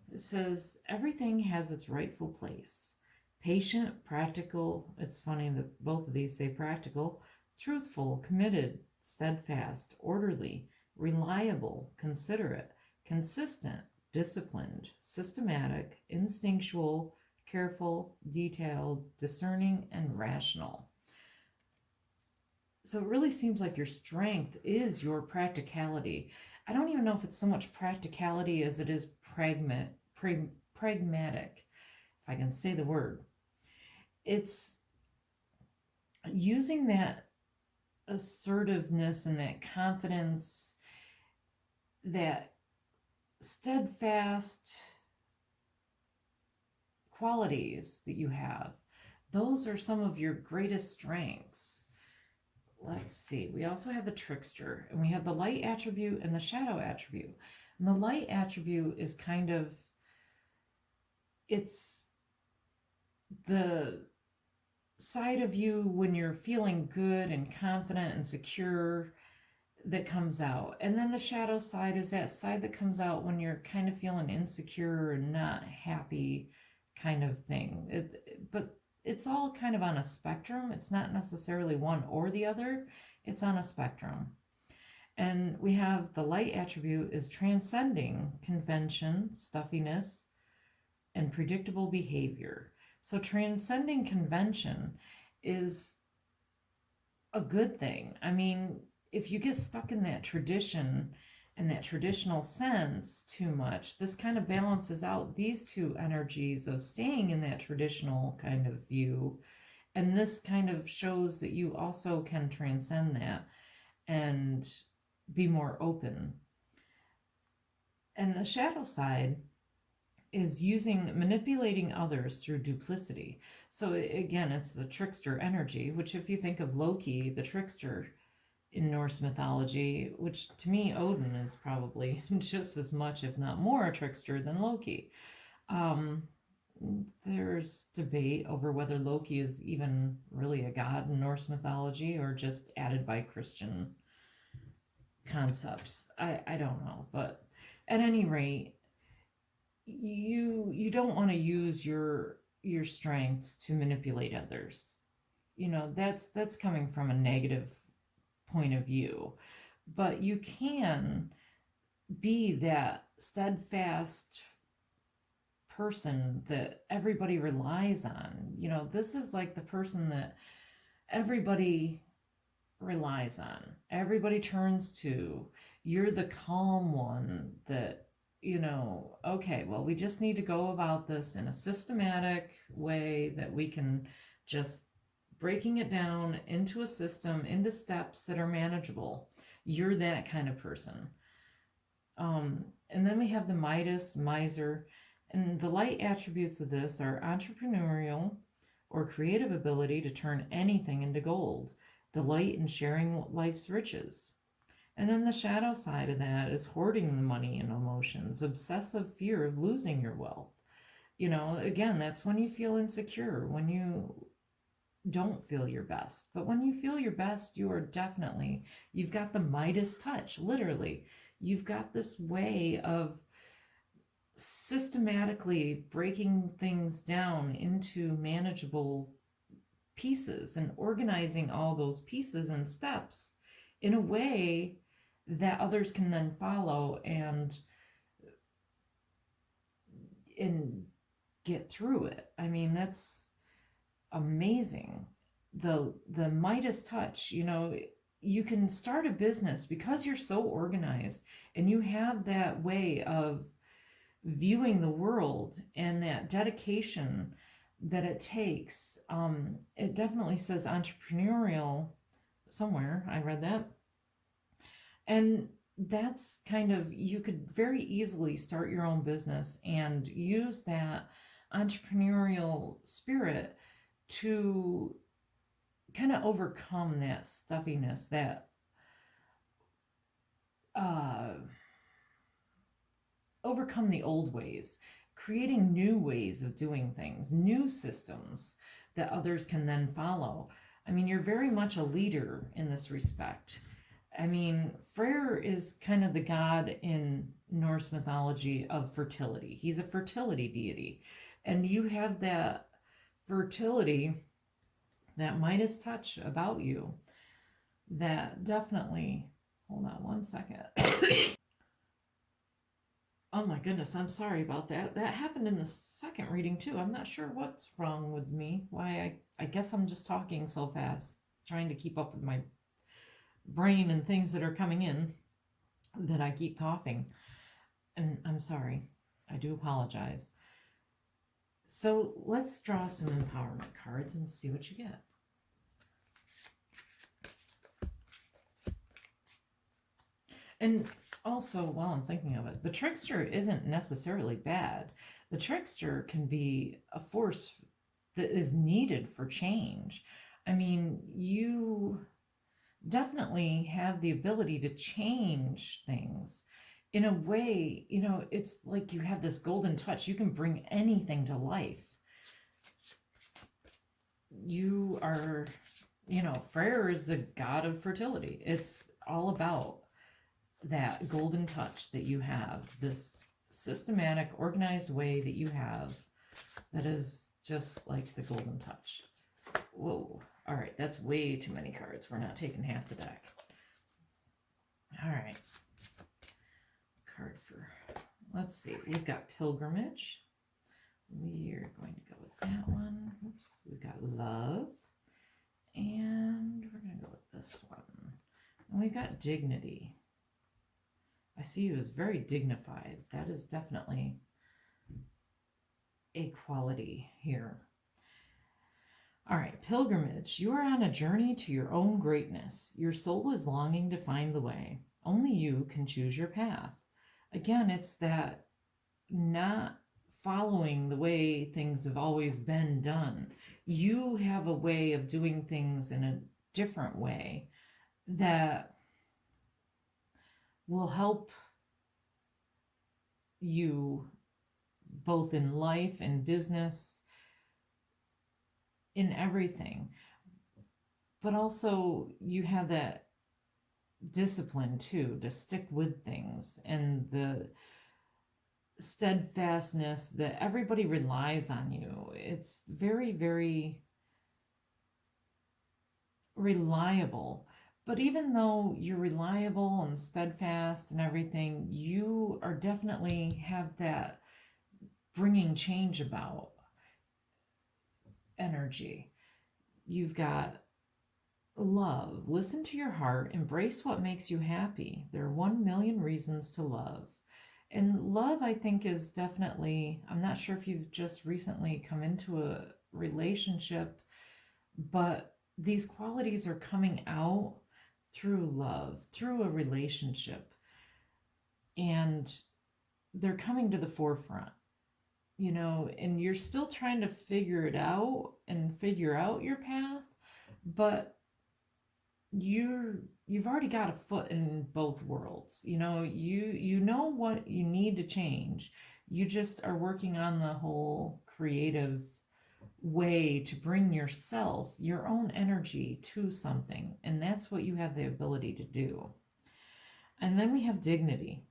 It says, everything has its rightful place. Patient, practical, it's funny that both of these say practical, truthful, committed, steadfast, orderly, reliable, considerate, consistent, disciplined, systematic, instinctual, careful, detailed, discerning, and rational. So it really seems like your strength is your practicality. I don't even know if it's so much practicality as it is pragmatic, if I can say the word. It's using that assertiveness and that confidence, that steadfast qualities that you have. Those are some of your greatest strengths. Let's see. We also have the trickster, and we have the light attribute and the shadow attribute. And the light attribute is kind of, it's the side of you when you're feeling good and confident and secure that comes out. And then the shadow side is that side that comes out when you're kind of feeling insecure and not happy kind of thing. But it's all kind of on a spectrum. It's not necessarily one or the other. It's on a spectrum. And we have the light attribute is transcending convention, stuffiness, and predictable behavior. So transcending convention is a good thing. I mean, if you get stuck in that tradition and that traditional sense too much, this kind of balances out these two energies of staying in that traditional kind of view. And this kind of shows that you also can transcend that and be more open. And the shadow side is manipulating others through duplicity. So again, it's the trickster energy, which if you think of Loki, the trickster in Norse mythology, which to me, Odin is probably just as much, if not more, a trickster than Loki. There's debate over whether Loki is even really a god in Norse mythology or just added by Christian concepts. I don't know, but at any rate, you don't want to use your strengths to manipulate others. That's coming from a negative point of view, but you can be that steadfast person that everybody relies on. This is like the person that everybody relies on, everybody turns to. You're the calm one that, okay, well, we just need to go about this in a systematic way that we can just breaking it down into a system, into steps that are manageable. You're that kind of person. And then we have the Midas, miser, and the light attributes of this are entrepreneurial or creative ability to turn anything into gold, delight in sharing life's riches. And then the shadow side of that is hoarding the money and emotions, obsessive fear of losing your wealth. Again, that's when you feel insecure, when you don't feel your best. But when you feel your best, you've got the Midas touch, literally. You've got this way of systematically breaking things down into manageable pieces and organizing all those pieces and steps in a way that others can then follow and get through it. I mean, that's amazing. The Midas touch, you can start a business because you're so organized and you have that way of viewing the world and that dedication that it takes. It definitely says entrepreneurial somewhere. I read that. And that's kind of, you could very easily start your own business and use that entrepreneurial spirit to kind of overcome that stuffiness, that overcome the old ways, creating new ways of doing things, new systems that others can then follow. I mean, you're very much a leader in this respect. I mean, Freyr is kind of the god in Norse mythology of fertility. He's a fertility deity. And you have that fertility, that Midas touch about you that definitely, hold on one second. Oh my goodness, I'm sorry about that. That happened in the second reading too. I'm not sure what's wrong with me. Why, I guess I'm just talking so fast, trying to keep up with my brain and things that are coming in, that I keep coughing. And I'm sorry. I do apologize. So let's draw some empowerment cards and see what you get. And also, while I'm thinking of it, the trickster isn't necessarily bad. The trickster can be a force that is needed for change. I mean, you definitely have the ability to change things in a way, it's like you have this golden touch. You can bring anything to life. You are, Freyr is the god of fertility. It's all about that golden touch that you have, this systematic, organized way that you have that is just like the golden touch. Whoa. All right, that's way too many cards. We're not taking half the deck. All right. Card for, let's see. We've got Pilgrimage. We're going to go with that one. Oops. We've got Love. And we're going to go with this one. And we've got Dignity. I see you as very dignified. That is definitely a quality here. All right, Pilgrimage. You are on a journey to your own greatness. Your soul is longing to find the way. Only you can choose your path. Again, it's that not following the way things have always been done. You have a way of doing things in a different way that will help you both in life and business, in everything. But also you have that discipline too, to stick with things, and the steadfastness that everybody relies on you. It's very, very reliable. But even though you're reliable and steadfast and everything, you are definitely have that bringing change about energy. You've got love. Listen to your heart. Embrace what makes you happy. There are 1 million reasons to love. And love, I think, is definitely, I'm not sure if you've just recently come into a relationship, but these qualities are coming out through love, through a relationship. And they're coming to the forefront, and you're still trying to figure it out and figure out your path, but you've already got a foot in both worlds. You know what you need to change. You just are working on the whole creative way to bring yourself, your own energy to something, and that's what you have the ability to do. And then we have dignity.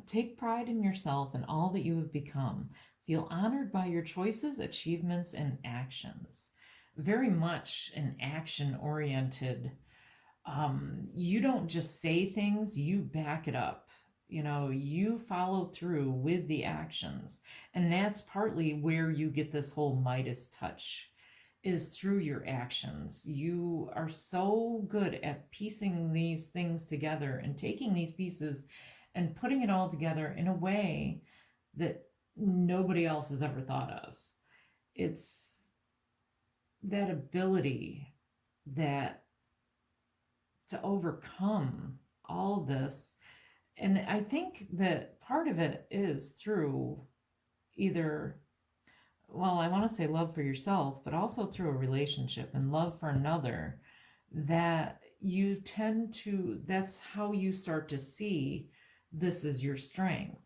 Take pride in yourself and all that you have become. Feel honored by your choices, achievements, and actions. Very much an action oriented. You don't just say things, you back it up. You follow through with the actions. And that's partly where you get this whole Midas touch, is through your actions. You are so good at piecing these things together and taking these pieces and putting it all together in a way that nobody else has ever thought of. It's that ability that to overcome all this. And I think that part of it is through either, well, I want to say love for yourself, but also through a relationship and love for another, that you tend to, that's how you start to see this is your strength.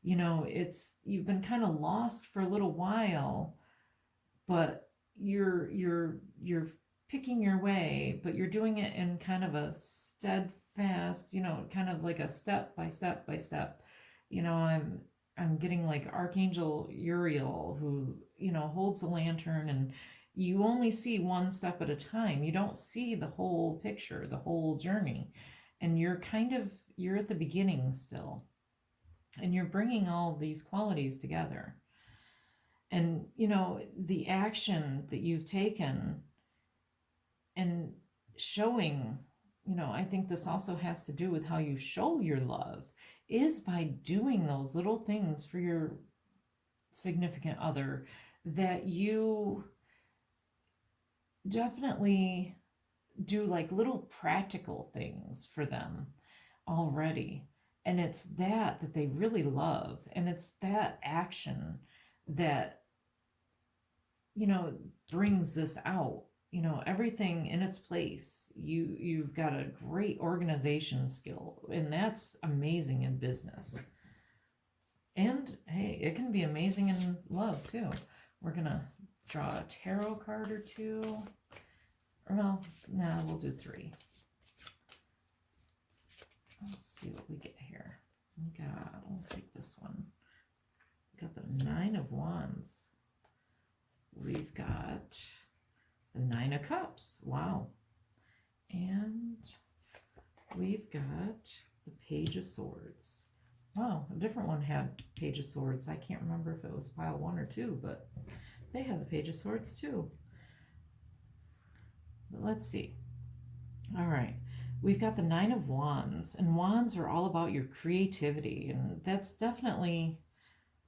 You've been kind of lost for a little while, but you're picking your way, but you're doing it in kind of a steadfast, kind of like a step by step by step. I'm getting like Archangel Uriel, who holds a lantern, and you only see one step at a time. You don't see the whole picture, the whole journey, and you're at the beginning still, and you're bringing all these qualities together. And the action that you've taken and showing, I think this also has to do with how you show your love, is by doing those little things for your significant other that you definitely do, like little practical things for them already. And it's that they really love, and it's that action that brings this out. Everything in its place. You've got a great organization skill, and that's amazing in business. And hey, it can be amazing in love too. We're gonna draw a tarot card or two. Well, no, we'll do 3. Let's see what we get here. I'll take this one. We got the 9 of Wands. We've got the 9 of Cups. Wow. And we've got the Page of Swords. Wow, a different one had Page of Swords. I can't remember if it was pile 1 or 2, but they had the Page of Swords too. But let's see. All right. We've got the 9 of Wands, and wands are all about your creativity, and that's definitely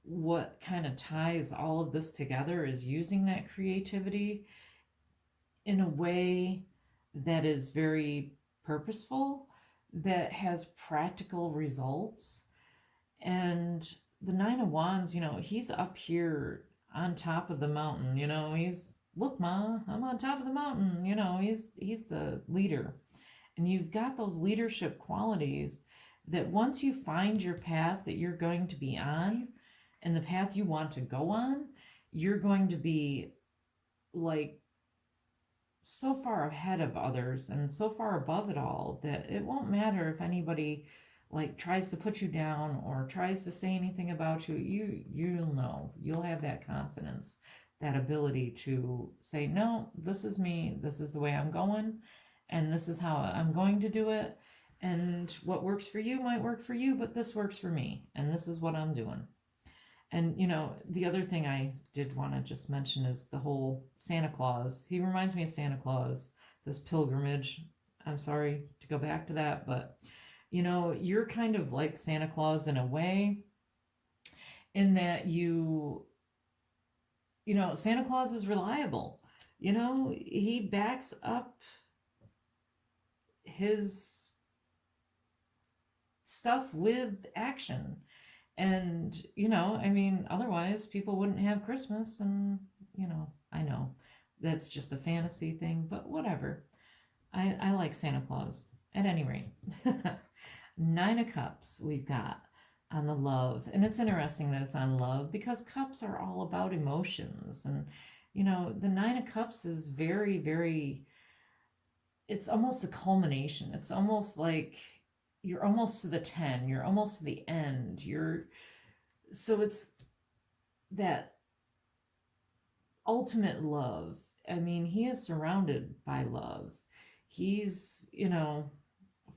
what kind of ties all of this together, is using that creativity in a way that is very purposeful, that has practical results. And the 9 of Wands, he's up here on top of the mountain. He's, look, Ma, I'm on top of the mountain. He's the leader. And you've got those leadership qualities that once you find your path that you're going to be on, and the path you want to go on, you're going to be like so far ahead of others and so far above it all that it won't matter if anybody like tries to put you down or tries to say anything about you. You'll know, you'll have that confidence, that ability to say, no, this is me, this is the way I'm going, and this is how I'm going to do it. And what works for you might work for you, but this works for me, and this is what I'm doing. And, the other thing I did want to just mention is the whole Santa Claus. He reminds me of Santa Claus, this pilgrimage. I'm sorry to go back to that, but you know, you're kind of like Santa Claus in a way, in that you know, Santa Claus is reliable. You know, he backs up his stuff with action. And, you know, I mean, otherwise people wouldn't have Christmas. And, you know, I know that's just a fantasy thing, but whatever. I like Santa Claus. At any rate, Nine of Cups we've got on the love. And it's interesting that it's on love because cups are all about emotions. And, you know, the Nine of Cups is very, very, it's almost the culmination. It's almost like you're almost to the 10, you're almost to the end. So it's that ultimate love. I mean, he is surrounded by love. He's, you know,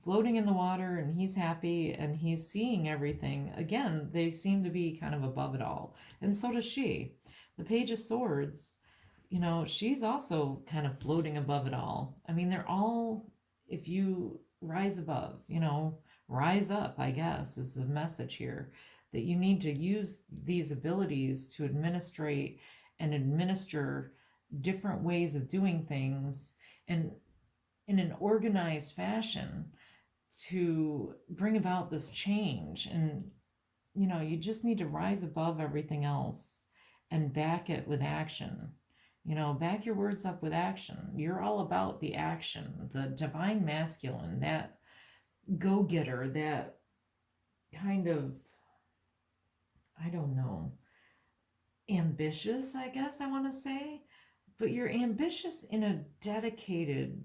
floating in the water and he's happy and he's seeing everything. Again, they seem to be kind of above it all. And so does she. The Page of Swords, you know, she's also kind of floating above it all. I mean, they're all, if you rise above, you know, rise up, I guess, is the message here. That you need to use these abilities to administrate and administer different ways of doing things and in an organized fashion to bring about this change. And, you know, you just need to rise above everything else and back it with action. You know, back your words up with action. You're all about the action, the divine masculine, that go-getter, that kind of, I don't know, ambitious, I guess I want to say, but you're ambitious in a dedicated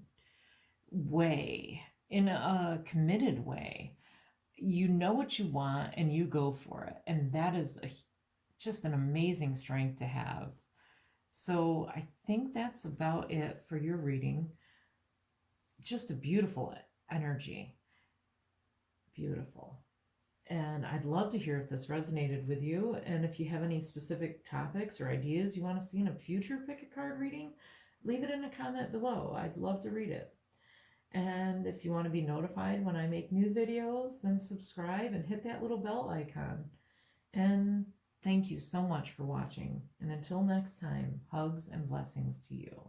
way, in a committed way. You know what you want and you go for it. And that is just an amazing strength to have. So I think that's about it for your reading. Just a beautiful energy. Beautiful. And I'd love to hear if this resonated with you. And if you have any specific topics or ideas you want to see in a future pick a card reading, leave it in a comment below. I'd love to read it. And if you want to be notified when I make new videos, then subscribe and hit that little bell icon. And thank you so much for watching. And until next time, hugs and blessings to you.